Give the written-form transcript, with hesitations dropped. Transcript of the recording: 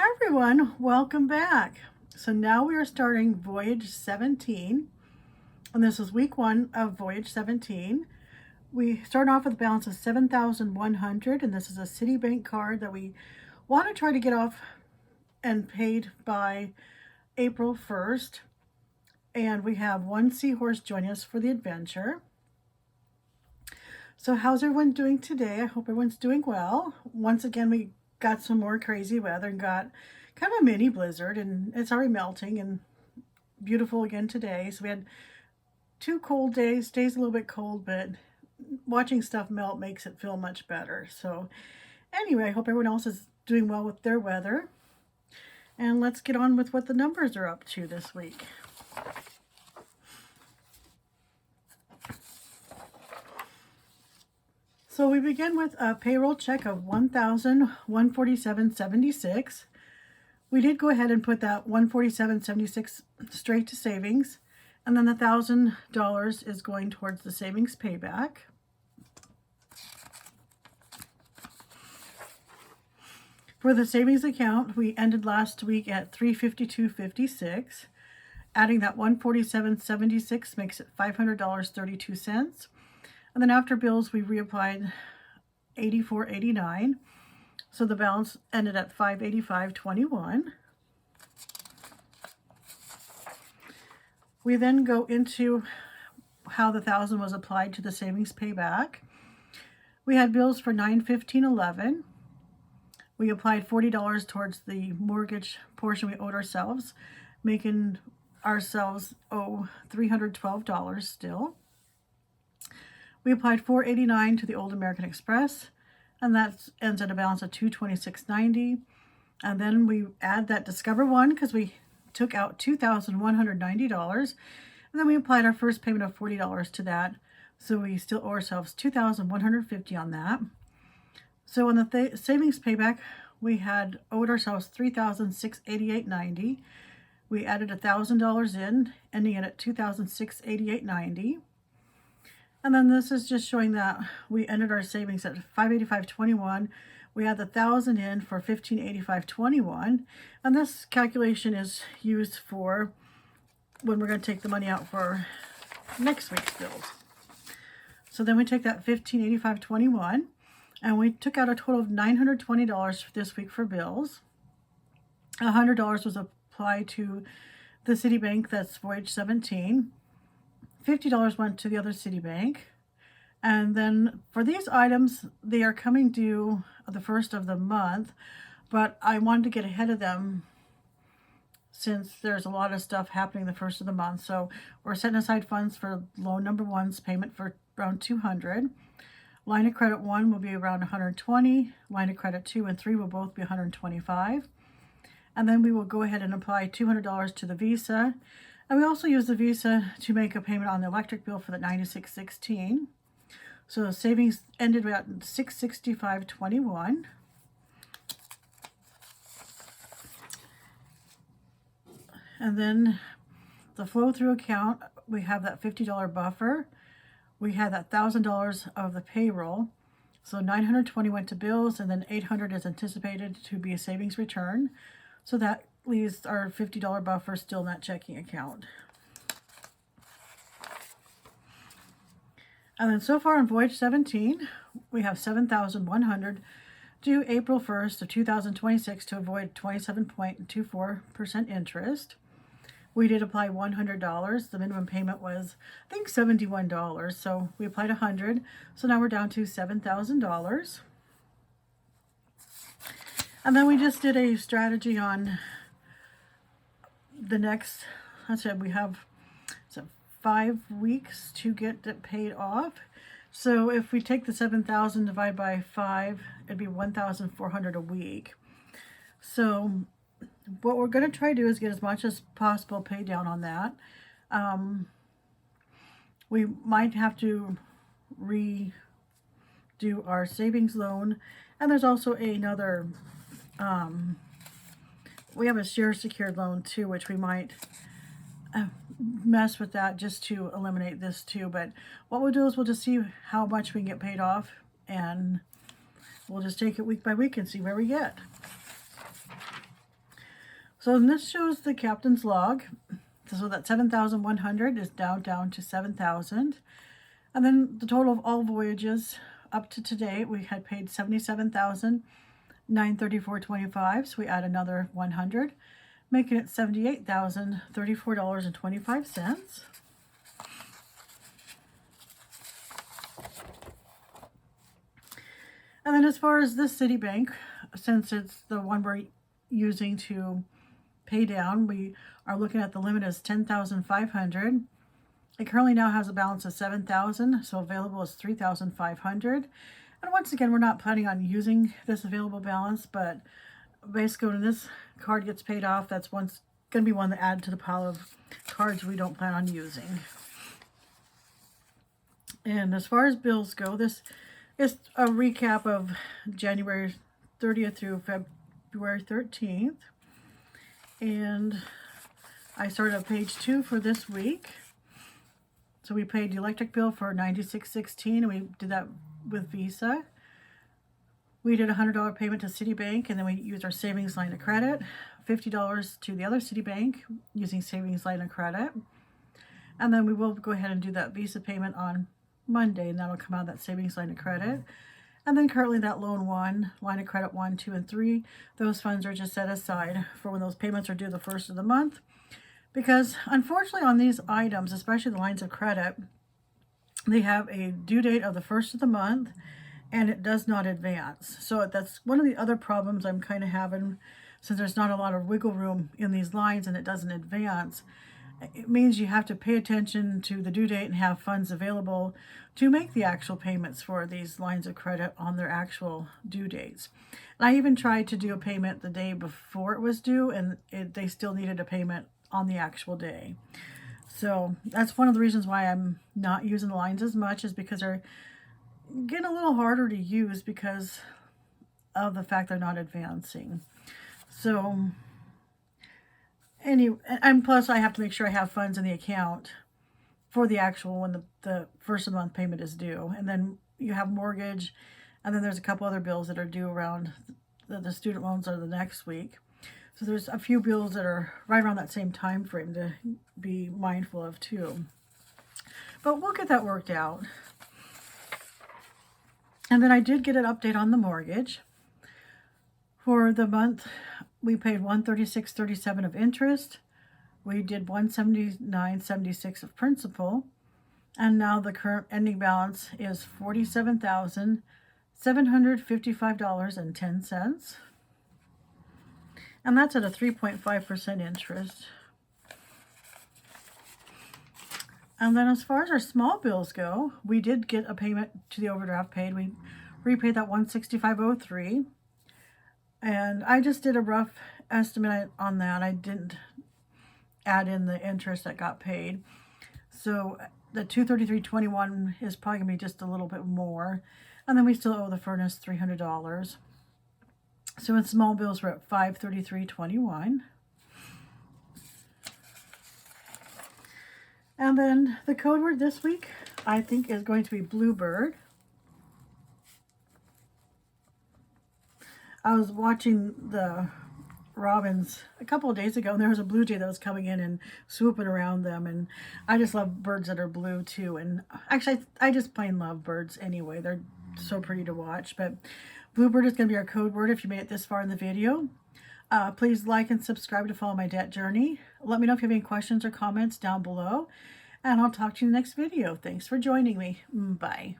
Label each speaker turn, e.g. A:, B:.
A: Hi everyone, welcome back. So now we are starting Voyage 17, and this is week 1 of Voyage 17. We start off with a balance of 7,100, and this is a Citibank card that we want to try to get off and paid by April 1st. And we have one seahorse joining us for the adventure. So how's everyone doing today? I hope everyone's doing well. Once again, we got some more crazy weather and got kind of a mini blizzard, and it's already melting and beautiful again today. So we had 2 cold days. Today's a little bit cold, but watching stuff melt makes it feel much better. So anyway, I hope everyone else is doing well with their weather. And let's get on with what the numbers are up to this week. So we begin with a payroll check of $1,147.76. We did go ahead and put that $147.76 straight to savings, and then the $1,000 is going towards the savings payback. For the savings account, we ended last week at $352.56. Adding that $147.76 makes it $500.32. And then after bills, we reapplied $84.89. So the balance ended at $585.21. We then go into how the $1,000 was applied to the savings payback. We had bills for $915.11. We applied $40 towards the mortgage portion we owed ourselves, making ourselves owe $312 still. We applied $489 to the Old American Express, and that ends at a balance of $226.90. And then we add that Discover One because we took out $2,190, and then we applied our first payment of $40 to that, so we still owe ourselves $2,150 on that. So on the savings payback, we had owed ourselves $3,688.90. We added $1,000 in, ending it at $2,688.90. And then this is just showing that we ended our savings at $585.21. We had the $1,000 in for $1,585.21. And this calculation is used for when we're going to take the money out for next week's bills. So then we take that $1,585.21, and we took out a total of $920 this week for bills. $100 was applied to the Citibank, that's Voyage 17. $50 went to the other Citibank. And then for these items, they are coming due the first of the month, but I wanted to get ahead of them since there's a lot of stuff happening the first of the month. So we're setting aside funds for loan number 1's payment for around $200. Line of credit 1 will be around $120. Line of credit 2 and 3 will both be $125. And then we will go ahead and apply $200 to the Visa. And we also use the Visa to make a payment on the electric bill for the $96.16. So savings ended at $665.21. And then the flow-through account, we have that $50 buffer. We had that $1,000 of the payroll. So $920 went to bills, and then $800 is anticipated to be a savings return. So that leaves our $50 buffer still in that checking account. And then so far on Voyage 17, we have $7,100 due April 1st of 2026 to avoid 27.24% interest. We did apply $100. The minimum payment was, I think, $71. So we applied $100. So now we're down to $7,000. And then we just did a strategy on the next, let's say we have 5 weeks to get it paid off. So if we take the 7,000 divided by 5, it'd be 1,400 a week. So what we're going to try to do is get as much as possible paid down on that. We might have to redo our savings loan, and there's also another we have a share secured loan too, which we might mess with that just to eliminate this too. But what we'll do is we'll just see how much we can get paid off, and we'll just take it week by week and see where we get. So this shows the captain's log. So that 7,100 is down to 7,000. And then the total of all voyages up to today, we had paid 77,934.25. So we add another 100, making it $78,034.25. And then as far as this Citibank, since it's the one we're using to pay down, we are looking at the limit as 10,500. It currently now has a balance of 7,000, so available is 3,500. And once again, we're not planning on using this available balance, but basically when this card gets paid off, that's going to be one to add to the pile of cards we don't plan on using. And as far as bills go, this is a recap of January 30th through February 13th. And I started on page 2 for this week. So we paid the electric bill for $96.16, and we did that with Visa. We did a $100 payment to Citibank, and then we used our savings line of credit. $50 to the other Citibank using savings line of credit. And then we will go ahead and do that Visa payment on Monday, and that'll come out of that savings line of credit. And then currently that loan 1, line of credit 1, 2, and 3, those funds are just set aside for when those payments are due the first of the month. Because unfortunately on these items, especially the lines of credit, they have a due date of the first of the month and it does not advance. So that's one of the other problems I'm kind of having, since there's not a lot of wiggle room in these lines and it doesn't advance. It means you have to pay attention to the due date and have funds available to make the actual payments for these lines of credit on their actual due dates. And I even tried to do a payment the day before it was due, and they still needed a payment on the actual day. So that's one of the reasons why I'm not using the lines as much, is because they're getting a little harder to use because of the fact they're not advancing. So anyway, and plus I have to make sure I have funds in the account for the actual when the first of the month payment is due. And then you have mortgage, and then there's a couple other bills that are due around the student loans are the next week. So there's a few bills that are right around that same time frame to be mindful of too. But we'll get that worked out. And then I did get an update on the mortgage. For the month, we paid $136.37 of interest. We did $179.76 of principal. And now the current ending balance is $47,755.10. And that's at a 3.5% interest. And then as far as our small bills go, we did get a payment to the overdraft paid. We repaid that $165.03. And I just did a rough estimate on that. I didn't add in the interest that got paid. So the $233.21 is probably going to be just a little bit more. And then we still owe the furnace $300. So in small bills, we're at $533.21. And then the code word this week, I think, is going to be bluebird. I was watching the robins a couple of days ago, and there was a blue jay that was coming in and swooping around them. And I just love birds that are blue too. And actually, I just plain love birds anyway. They're so pretty to watch. But bluebird is going to be our code word if you made it this far in the video. Please like and subscribe to follow my debt journey. Let me know if you have any questions or comments down below. And I'll talk to you in the next video. Thanks for joining me. Bye.